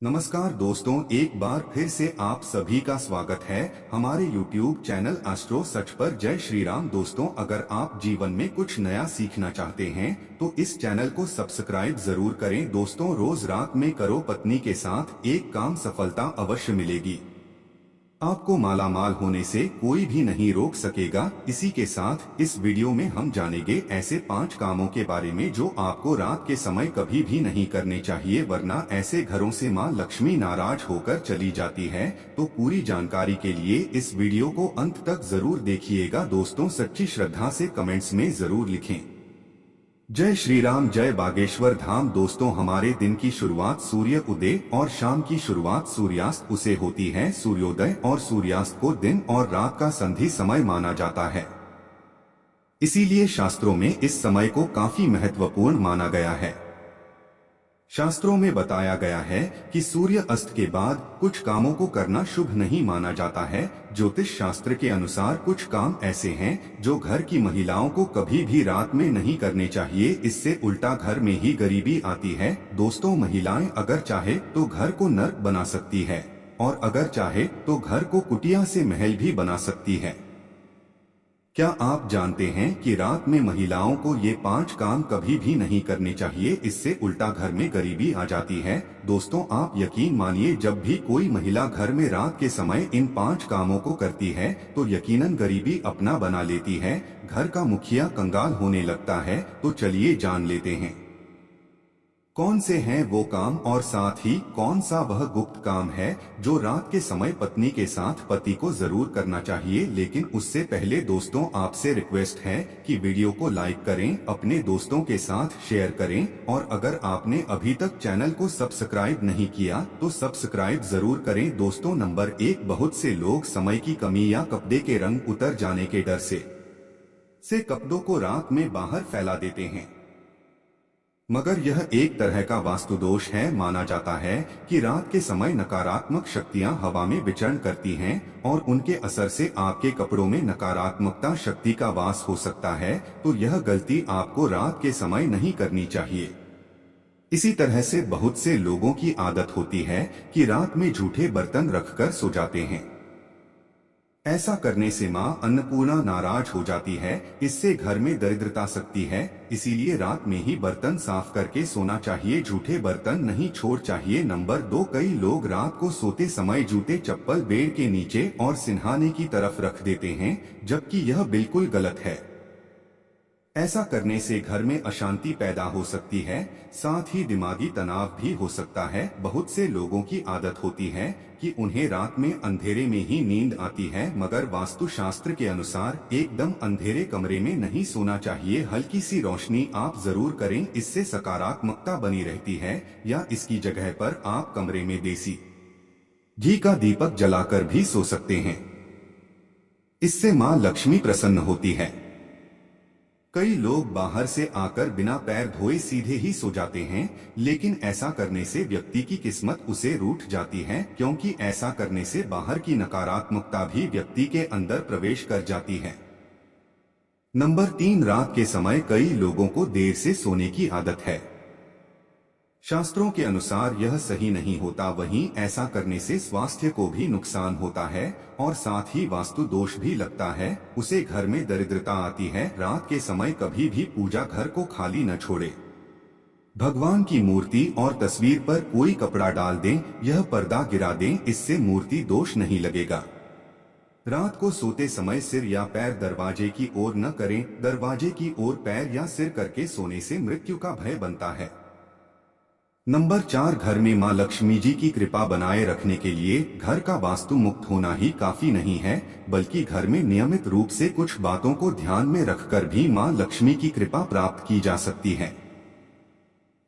नमस्कार दोस्तों, एक बार फिर से आप सभी का स्वागत है हमारे YouTube चैनल एस्ट्रो सच पर। जय श्री राम। दोस्तों, अगर आप जीवन में कुछ नया सीखना चाहते हैं तो इस चैनल को सब्सक्राइब जरूर करें। दोस्तों, रोज रात में करो पत्नी के साथ एक काम, सफलता अवश्य मिलेगी। आपको मालामाल होने से कोई भी नहीं रोक सकेगा। इसी के साथ इस वीडियो में हम जानेंगे ऐसे 5 कामों के बारे में जो आपको रात के समय कभी भी नहीं करने चाहिए, वरना ऐसे घरों से मां लक्ष्मी नाराज होकर चली जाती है। तो पूरी जानकारी के लिए इस वीडियो को अंत तक जरूर देखिएगा। दोस्तों, सच्ची श्रद्धा से कमेंट्स में जरूर लिखें जय श्री राम, जय बागेश्वर धाम। दोस्तों, हमारे दिन की शुरुआत सूर्य उदय और शाम की शुरुआत सूर्यास्त से होती है। सूर्योदय और सूर्यास्त को दिन और रात का संधि समय माना जाता है, इसीलिए शास्त्रों में इस समय को काफी महत्वपूर्ण माना गया है। शास्त्रों में बताया गया है कि सूर्य अस्त के बाद कुछ कामों को करना शुभ नहीं माना जाता है। ज्योतिष शास्त्र के अनुसार कुछ काम ऐसे हैं जो घर की महिलाओं को कभी भी रात में नहीं करने चाहिए, इससे उल्टा घर में ही गरीबी आती है। दोस्तों, महिलाएं अगर चाहे तो घर को नर्क बना सकती है और अगर चाहे तो घर को कुटिया से महल भी बना सकती है। क्या आप जानते हैं कि रात में महिलाओं को ये 5 काम कभी भी नहीं करने चाहिए, इससे उल्टा घर में गरीबी आ जाती है। दोस्तों, आप यकीन मानिए, जब भी कोई महिला घर में रात के समय इन 5 कामों को करती है तो यकीनन गरीबी अपना बना लेती है, घर का मुखिया कंगाल होने लगता है। तो चलिए जान लेते हैं कौन से हैं वो काम और साथ ही कौन सा वह गुप्त काम है जो रात के समय पत्नी के साथ पति को जरूर करना चाहिए। लेकिन उससे पहले दोस्तों, आपसे रिक्वेस्ट है कि वीडियो को लाइक करें, अपने दोस्तों के साथ शेयर करें और अगर आपने अभी तक चैनल को सब्सक्राइब नहीं किया तो सब्सक्राइब जरूर करें। दोस्तों, नंबर 1, बहुत से लोग समय की कमी या कपड़े के रंग उतर जाने के डर से कपड़ों को रात में बाहर फैला देते हैं, मगर यह एक तरह का वास्तु दोष है। माना जाता है कि रात के समय नकारात्मक शक्तियां हवा में विचरण करती हैं और उनके असर से आपके कपड़ों में नकारात्मकता शक्ति का वास हो सकता है। तो यह गलती आपको रात के समय नहीं करनी चाहिए। इसी तरह से बहुत से लोगों की आदत होती है कि रात में झूठे बर्तन रखकर सो जाते हैं। ऐसा करने से मां अन्नपूर्णा नाराज हो जाती है, इससे घर में दरिद्रता सकती है। इसीलिए रात में ही बर्तन साफ करके सोना चाहिए, झूठे बर्तन नहीं छोड़ चाहिए। नंबर 2, कई लोग रात को सोते समय जूते चप्पल बेड के नीचे और सिरहाने की तरफ रख देते हैं, जबकि यह बिल्कुल गलत है। ऐसा करने से घर में अशांति पैदा हो सकती है, साथ ही दिमागी तनाव भी हो सकता है। बहुत से लोगों की आदत होती है कि उन्हें रात में अंधेरे में ही नींद आती है, मगर वास्तु शास्त्र के अनुसार एकदम अंधेरे कमरे में नहीं सोना चाहिए। हल्की सी रोशनी आप जरूर करें, इससे सकारात्मकता बनी रहती है। या इसकी जगह पर आप कमरे में देसी घी का दीपक जलाकर भी सो सकते हैं, इससे मां लक्ष्मी प्रसन्न होती है। कई लोग बाहर से आकर बिना पैर धोए सीधे ही सो जाते हैं, लेकिन ऐसा करने से व्यक्ति की किस्मत उसे रूठ जाती है, क्योंकि ऐसा करने से बाहर की नकारात्मकता भी व्यक्ति के अंदर प्रवेश कर जाती है। नंबर 3, रात के समय कई लोगों को देर से सोने की आदत है। शास्त्रों के अनुसार यह सही नहीं होता, वहीं ऐसा करने से स्वास्थ्य को भी नुकसान होता है और साथ ही वास्तु दोष भी लगता है, उसे घर में दरिद्रता आती है। रात के समय कभी भी पूजा घर को खाली न छोड़े। भगवान की मूर्ति और तस्वीर पर कोई कपड़ा डाल दें, यह पर्दा गिरा दें, इससे मूर्ति दोष नहीं लगेगा। रात को सोते समय सिर या पैर दरवाजे की ओर न करें, दरवाजे की ओर पैर या सिर करके सोने से मृत्यु का भय बनता है। नंबर 4, घर में मां लक्ष्मी जी की कृपा बनाए रखने के लिए घर का वास्तु मुक्त होना ही काफी नहीं है, बल्कि घर में नियमित रूप से कुछ बातों को ध्यान में रखकर भी मां लक्ष्मी की कृपा प्राप्त की जा सकती है।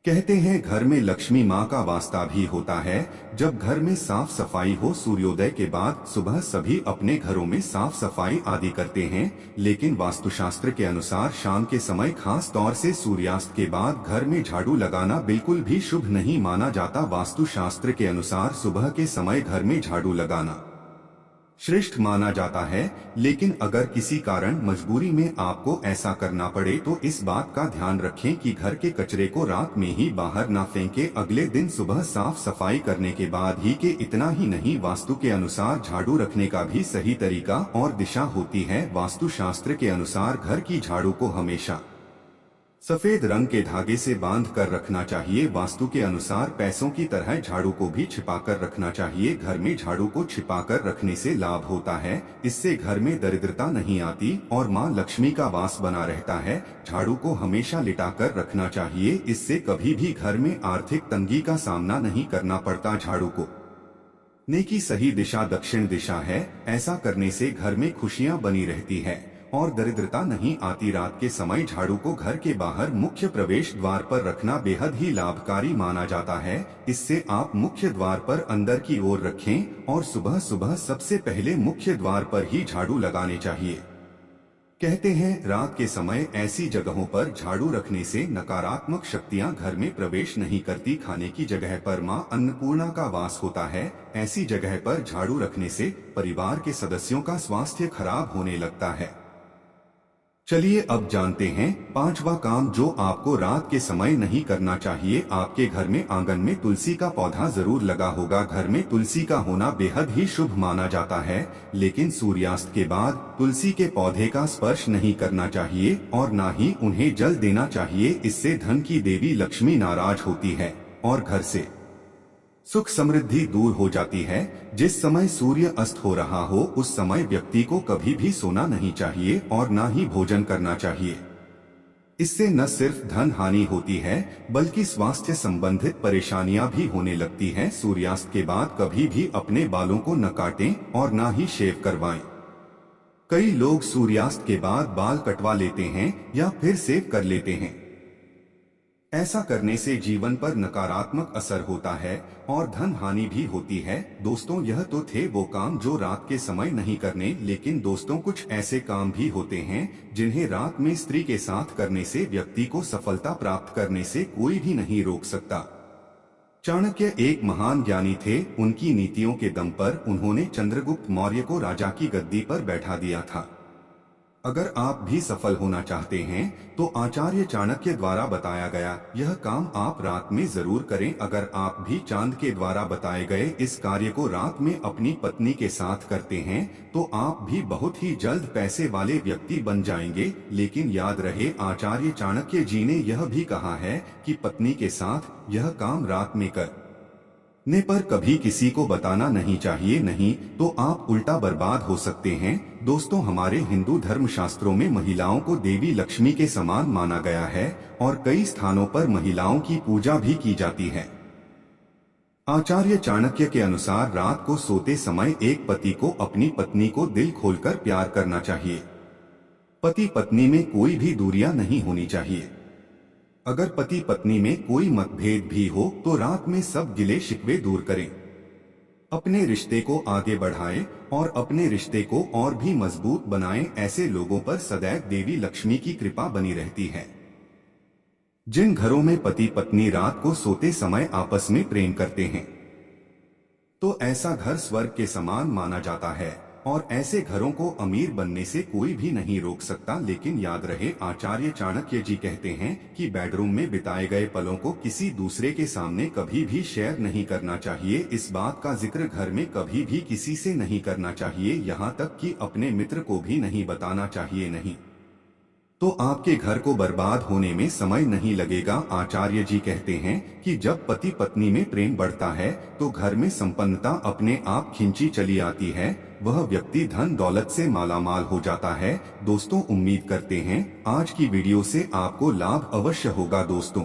कहते हैं घर में लक्ष्मी मां का वास्ता भी होता है जब घर में साफ सफाई हो। सूर्योदय के बाद सुबह सभी अपने घरों में साफ सफाई आदि करते हैं, लेकिन वास्तुशास्त्र के अनुसार शाम के समय, खास तौर से सूर्यास्त के बाद घर में झाड़ू लगाना बिल्कुल भी शुभ नहीं माना जाता। वास्तुशास्त्र के अनुसार सुबह के समय घर में झाड़ू लगाना श्रेष्ठ माना जाता है। लेकिन अगर किसी कारण मजबूरी में आपको ऐसा करना पड़े तो इस बात का ध्यान रखें कि घर के कचरे को रात में ही बाहर ना फेंके। अगले दिन सुबह साफ सफाई करने के बाद ही के इतना ही नहीं, वास्तु के अनुसार झाड़ू रखने का भी सही तरीका और दिशा होती है। वास्तु शास्त्र के अनुसार घर की झाड़ू को हमेशा सफेद रंग के धागे से बांध कर रखना चाहिए। वास्तु के अनुसार पैसों की तरह झाड़ू को भी छिपाकर रखना चाहिए। घर में झाड़ू को छिपाकर रखने से लाभ होता है, इससे घर में दरिद्रता नहीं आती और मां लक्ष्मी का वास बना रहता है। झाड़ू को हमेशा लिटाकर रखना चाहिए, इससे कभी भी घर में आर्थिक तंगी का सामना नहीं करना पड़ता। झाड़ू को नेकी सही दिशा दक्षिण दिशा है, ऐसा करने से घर में खुशियां बनी रहती है और दरिद्रता नहीं आती। रात के समय झाड़ू को घर के बाहर मुख्य प्रवेश द्वार पर रखना बेहद ही लाभकारी माना जाता है। इससे आप मुख्य द्वार पर अंदर की ओर रखें और सुबह सुबह सबसे पहले मुख्य द्वार पर ही झाड़ू लगाने चाहिए। कहते हैं रात के समय ऐसी जगहों पर झाड़ू रखने से नकारात्मक शक्तियां घर में प्रवेश नहीं करती। खाने की जगह पर मां अन्नपूर्णा का वास होता है, ऐसी जगह पर झाड़ू रखने से परिवार के सदस्यों का स्वास्थ्य खराब होने लगता है। चलिए अब जानते हैं पांचवा काम जो आपको रात के समय नहीं करना चाहिए। आपके घर में आंगन में तुलसी का पौधा जरूर लगा होगा। घर में तुलसी का होना बेहद ही शुभ माना जाता है, लेकिन सूर्यास्त के बाद तुलसी के पौधे का स्पर्श नहीं करना चाहिए और न ही उन्हें जल देना चाहिए। इससे धन की देवी लक्ष्मी नाराज होती है और घर से सुख समृद्धि दूर हो जाती है। जिस समय सूर्य अस्त हो रहा हो उस समय व्यक्ति को कभी भी सोना नहीं चाहिए और न ही भोजन करना चाहिए। इससे न सिर्फ धन हानि होती है बल्कि स्वास्थ्य संबंधित परेशानियां भी होने लगती हैं। सूर्यास्त के बाद कभी भी अपने बालों को न काटें और न ही शेव करवाएं। कई लोग सूर्यास्त के बाद बाल कटवा लेते हैं या फिर सेव कर लेते हैं। ऐसा करने से जीवन पर नकारात्मक असर होता है और धन हानि भी होती है। दोस्तों, यह तो थे वो काम जो रात के समय नहीं करने, लेकिन दोस्तों कुछ ऐसे काम भी होते हैं जिन्हें रात में स्त्री के साथ करने से व्यक्ति को सफलता प्राप्त करने से कोई भी नहीं रोक सकता। चाणक्य एक महान ज्ञानी थे। उनकी नीतियों के दम पर उन्होंने चंद्रगुप्त मौर्य को राजा की गद्दी पर बैठा दिया था। अगर आप भी सफल होना चाहते हैं तो आचार्य चाणक्य द्वारा बताया गया यह काम आप रात में जरूर करें। अगर आप भी चांद के द्वारा बताए गए इस कार्य को रात में अपनी पत्नी के साथ करते हैं तो आप भी बहुत ही जल्द पैसे वाले व्यक्ति बन जाएंगे। लेकिन याद रहे, आचार्य चाणक्य जी ने यह भी कहा है कि पत्नी के साथ यह काम रात में करने पर कभी किसी को बताना नहीं चाहिए, नहीं तो आप उल्टा बर्बाद हो सकते हैं। दोस्तों, हमारे हिंदू धर्म शास्त्रों में महिलाओं को देवी लक्ष्मी के समान माना गया है और कई स्थानों पर महिलाओं की पूजा भी की जाती है। आचार्य चाणक्य के अनुसार रात को सोते समय एक पति को अपनी पत्नी को दिल खोलकर प्यार करना चाहिए। पति पत्नी में कोई भी दूरियां नहीं होनी चाहिए। अगर पति पत्नी में कोई मतभेद भी हो तो रात में सब गिले शिकवे दूर करें। अपने रिश्ते को आगे बढ़ाएं और अपने रिश्ते को और भी मजबूत बनाएं। ऐसे लोगों पर सदैव देवी लक्ष्मी की कृपा बनी रहती है। जिन घरों में पति पत्नी रात को सोते समय आपस में प्रेम करते हैं तो ऐसा घर स्वर्ग के समान माना जाता है और ऐसे घरों को अमीर बनने से कोई भी नहीं रोक सकता। लेकिन याद रहे, आचार्य चाणक्य जी कहते हैं कि बेडरूम में बिताए गए पलों को किसी दूसरे के सामने कभी भी शेयर नहीं करना चाहिए। इस बात का जिक्र घर में कभी भी किसी से नहीं करना चाहिए, यहाँ तक कि अपने मित्र को भी नहीं बताना चाहिए, नहीं तो आपके घर को बर्बाद होने में समय नहीं लगेगा। आचार्य जी कहते हैं कि जब पति पत्नी में प्रेम बढ़ता है तो घर में संपन्नता अपने आप खिंची चली आती है। वह व्यक्ति धन दौलत से मालामाल हो जाता है। दोस्तों, उम्मीद करते हैं आज की वीडियो से आपको लाभ अवश्य होगा। दोस्तों,